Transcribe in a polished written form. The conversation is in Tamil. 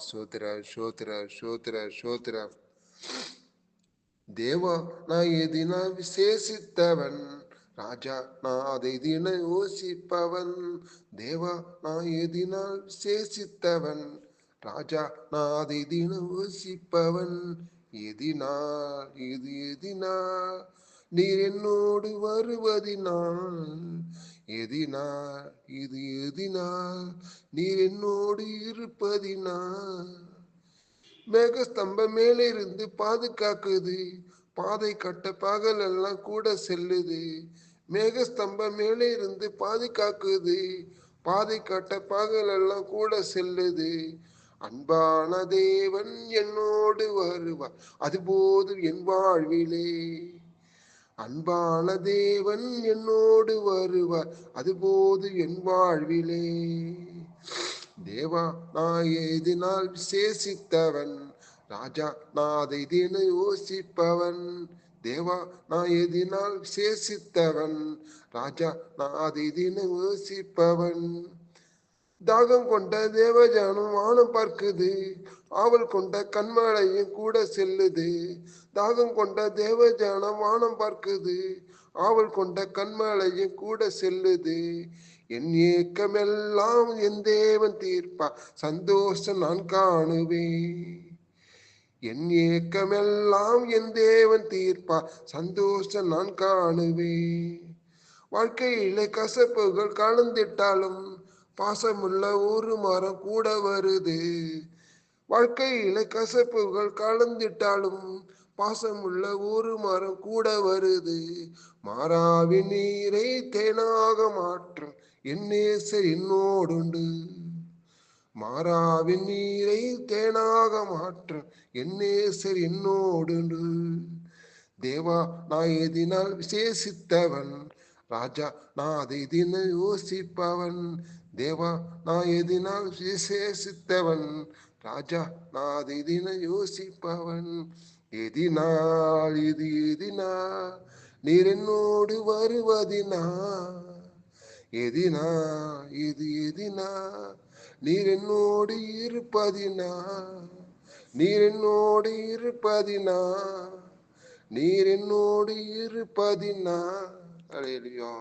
சோத்திர சோத்திர சோத்திர சோத்திர. தேவா நான் எதினா விசேஷித்தவன், ராஜா நான் அதை தின யோசிப்பவன். தேவா நான் எதினால் விசேஷித்தவன், ராஜா நான் அதை தின யோசிப்பவன். எதினால் இது எதினால் நீர் என்னோடு வருவதினால், எதினால் இது எதினால் நீர் என்னோடு இருப்பதினால். மேகஸ்தம்பம் மேலே இருந்து பாதுகாக்குது, பாதை கட்ட பகல் எல்லாம் கூட செல்லுது. மேகஸ்தம்பம் மேலே இருந்து பாதுகாக்குது, பாதை கட்ட பகல் எல்லாம் கூட செல்லுது. அன்பான தேவன் என்னோடு வருவார், அது போதும் என் வாழ்விலே. அன்பான தேவன் என்னோடு வருவார், அது போதும் என் வாழ்விலே. தேவா நான் எதினால் விசேஷித்தவன், ராஜா நான் அதை தின யோசிப்பவன். தேவா நான் எதினால் விசேஷித்தவன், ராஜா நான் அதை தின யோசிப்பவன். தாகம் கொண்ட தேவஜானம் வானம் பார்க்குது, ஆவல் கொண்ட கண்மலையும் கூட செல்லுது. தாகம் கொண்ட தேவஜானம் வானம் பார்க்குது, ஆவல் கொண்ட கண்மலையும் கூட செல்லுது. என் ஏக்கமெல்லாம் என் தேவன் தீர்ப்பா, சந்தோஷம் நான் காணுவேன். என் ஏக்கமெல்லாம் என் தேவன் தீர்ப்பா, சந்தோஷம் நான் காணுவேன். வாழ்க்கையிலே கசப்புகள் கலந்திட்டாலும் பாசமுள்ள ஒரு மரம் கூட வருது. வாழ்க்கையில கசப்புகள் கலந்திட்டாலும் பாசமுள்ள ஒரு மரம் கூட வருது. மாறாவின் நீரை தேனாக மாற்றும் என் நேசர் என்னோடுண்டு. மாறாவின் நீரை தேனாக மாற்றும் என் நேசர் என்னோடுண்டு. தேவா நான் எதினால் விசேஷித்தவன், ராஜா நான் அதை தின யோசிப்பவன். தேவா நான் எதினால் விசேஷித்தவன், ராஜா நான் அதை தின யோசிப்பவன். எதினால் இது எதினால் நீர் என்னோடு வருவதினா, எதினா இது எதினா நீர் என்னோடு இருப்பதினா, நீர் என்னோடு இருப்பதினா, நீர் என்னோடு இருப்பதினா. அல்லேலூயா.